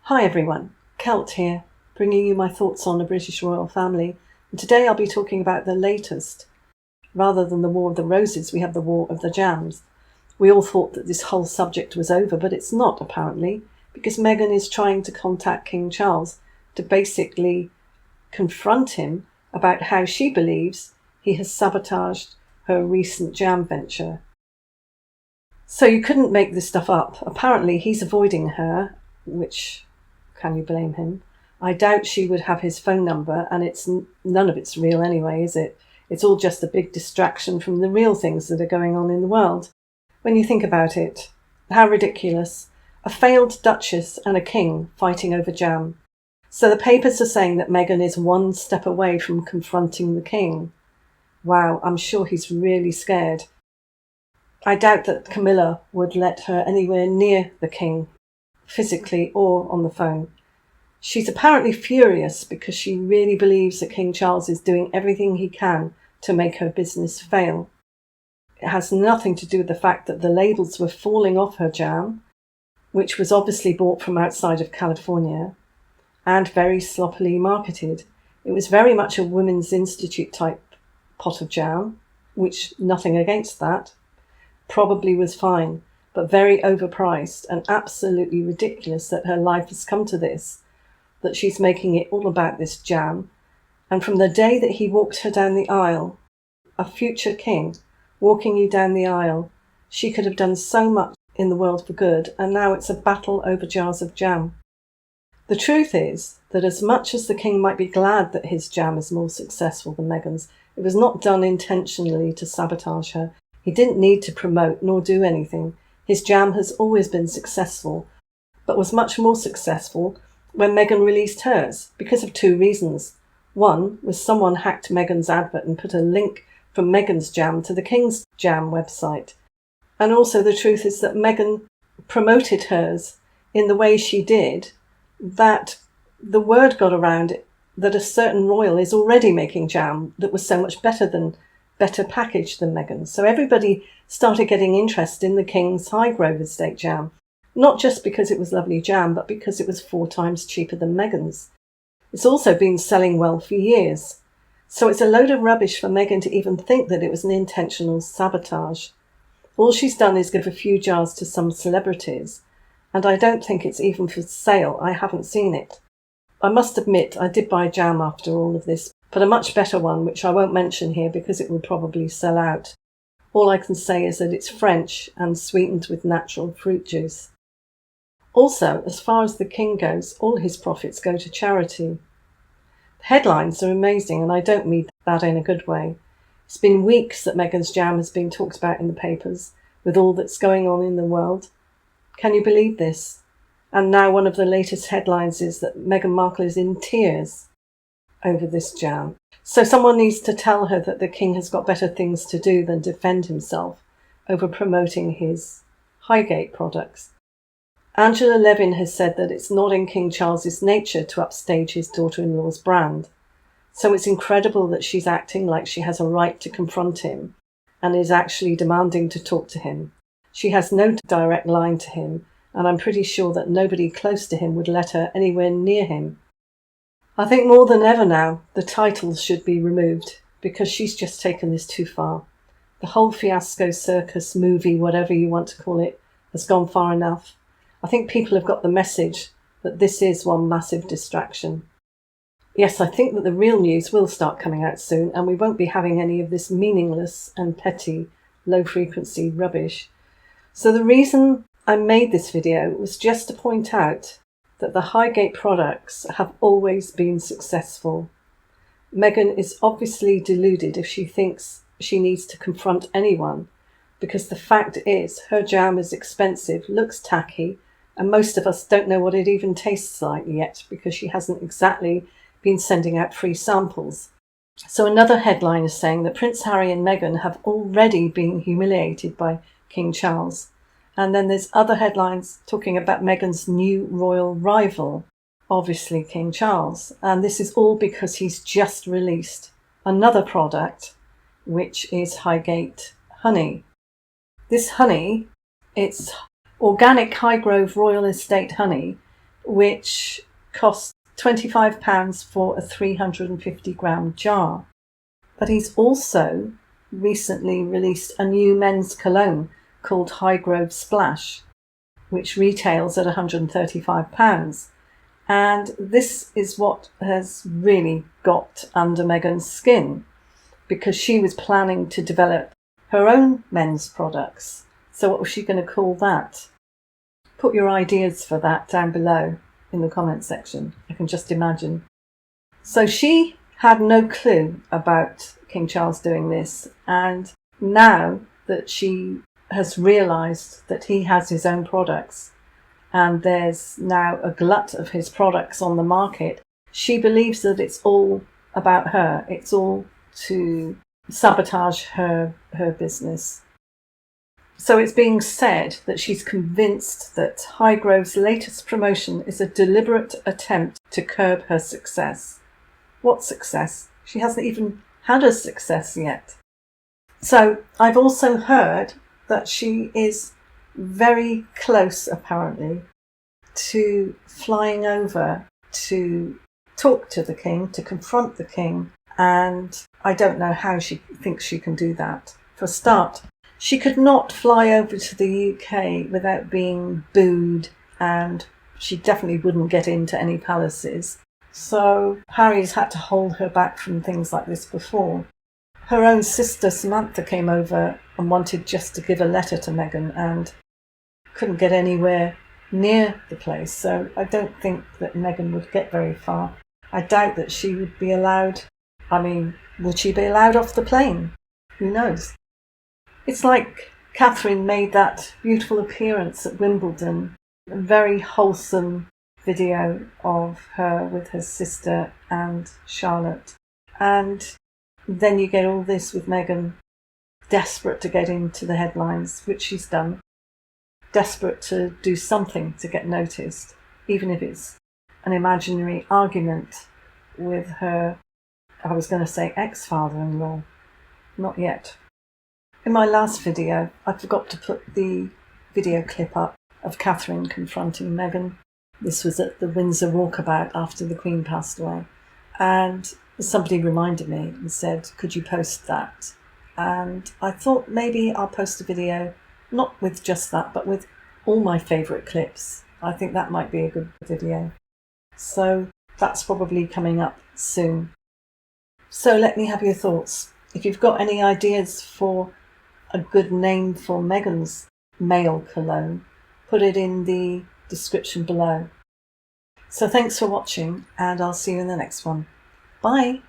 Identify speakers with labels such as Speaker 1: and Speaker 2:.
Speaker 1: Hi everyone, Kelt here, bringing you my thoughts on the British royal family, and today I'll be talking about the latest. Rather than the War of the Roses, we have the War of the Jams. We all thought that this whole subject was over, but it's not apparently, because Meghan is trying to contact King Charles to basically confront him about how she believes he has sabotaged her recent jam venture. So you couldn't make this stuff up. Apparently he's avoiding her, which... can you blame him? I doubt she would have his phone number, and none of it's real anyway, is it? It's all just a big distraction from the real things that are going on in the world. When you think about it, how ridiculous. A failed duchess and a king fighting over jam. So the papers are saying that Meghan is one step away from confronting the king. Wow, I'm sure he's really scared. I doubt that Camilla would let her anywhere near the king, physically or on the phone. She's apparently furious because she really believes that King Charles is doing everything he can to make her business fail. It has nothing to do with the fact that the labels were falling off her jam, which was obviously bought from outside of California and very sloppily marketed. It was very much a Women's Institute type pot of jam, which, nothing against that, probably was fine, but very overpriced and absolutely ridiculous that her life has come to this, that she's making it all about this jam. And from the day that he walked her down the aisle, a future king walking you down the aisle, she could have done so much in the world for good, and now it's a battle over jars of jam. The truth is that as much as the king might be glad that his jam is more successful than Meghan's, it was not done intentionally to sabotage her. He didn't need to promote nor do anything. His jam has always been successful, but was much more successful when Meghan released hers, because of two reasons. One was someone hacked Meghan's advert and put a link from Meghan's jam to the King's jam website. And also the truth is that Meghan promoted hers in the way she did, that the word got around that a certain royal is already making jam that was so much better packaged than Meghan's. So everybody started getting interested in the King's Highgrove Estate jam, not just because it was lovely jam, but because it was 4 times cheaper than Meghan's. It's also been selling well for years. So it's a load of rubbish for Meghan to even think that it was an intentional sabotage. All she's done is give a few jars to some celebrities, and I don't think it's even for sale. I haven't seen it. I must admit I did buy jam after all of this, but a much better one, which I won't mention here because it will probably sell out. All I can say is that it's French and sweetened with natural fruit juice. Also, as far as the king goes, all his profits go to charity. The headlines are amazing, and I don't mean that in a good way. It's been weeks that Meghan's jam has been talked about in the papers, with all that's going on in the world. Can you believe this? And now one of the latest headlines is that Meghan Markle is in tears over this jam. So someone needs to tell her that the king has got better things to do than defend himself over promoting his Highgate products. Angela Levin has said that it's not in King Charles's nature to upstage his daughter-in-law's brand. So it's incredible that she's acting like she has a right to confront him and is actually demanding to talk to him. She has no direct line to him, and I'm pretty sure that nobody close to him would let her anywhere near him. I think more than ever now, the titles should be removed, because she's just taken this too far. The whole fiasco circus movie, whatever you want to call it, has gone far enough. I think people have got the message that this is one massive distraction. Yes, I think that the real news will start coming out soon, and we won't be having any of this meaningless and petty, low-frequency rubbish. So the reason I made this video was just to point out that the Highgate products have always been successful. Meghan is obviously deluded if she thinks she needs to confront anyone, because the fact is her jam is expensive, looks tacky, and most of us don't know what it even tastes like yet because she hasn't exactly been sending out free samples. So another headline is saying that Prince Harry and Meghan have already been humiliated by King Charles. And then there's other headlines talking about Meghan's new royal rival, obviously King Charles. And this is all because he's just released another product, which is Highgate honey. This honey, it's organic Highgrove Royal Estate honey. which cost £25 for a 350-gram jar. But he's also recently released a new men's cologne called Highgrove Splash, which retails at £135. And this is what has really got under Meghan's skin, because she was planning to develop her own men's products. So what was she going to call that? Put your ideas for that down below in the comment section. I can just imagine. So she had no clue about King Charles doing this, and now that she has realised that he has his own products and there's now a glut of his products on the market, she believes that it's all about her. It's all to sabotage her business. So it's being said that she's convinced that Highgrove's latest promotion is a deliberate attempt to curb her success. What success? She hasn't even had a success yet. So I've also heard that she is very close, apparently, to flying over to talk to the king, to confront the king, and I don't know how she thinks she can do that. For a start, she could not fly over to the UK without being booed, and she definitely wouldn't get into any palaces. So Harry's had to hold her back from things like this before. Her own sister Samantha came over and wanted just to give a letter to Meghan and couldn't get anywhere near the place. So I don't think that Meghan would get very far. I doubt that she would be allowed. I mean, would she be allowed off the plane? Who knows? It's like Catherine made that beautiful appearance at Wimbledon, a very wholesome video of her with her sister and Charlotte. And then you get all this with Meghan, desperate to get into the headlines, which she's done, desperate to do something to get noticed, even if it's an imaginary argument with her, I was going to say ex-father-in-law, not yet. In my last video, I forgot to put the video clip up of Catherine confronting Meghan. This was at the Windsor walkabout after the Queen passed away. And somebody reminded me and said, could you post that? And I thought maybe I'll post a video, not with just that, but with all my favourite clips. I think that might be a good video. So that's probably coming up soon. So let me have your thoughts. If you've got any ideas for a good name for Meghan's male cologne, put it in the description below. So thanks for watching, and I'll see you in the next one. Bye!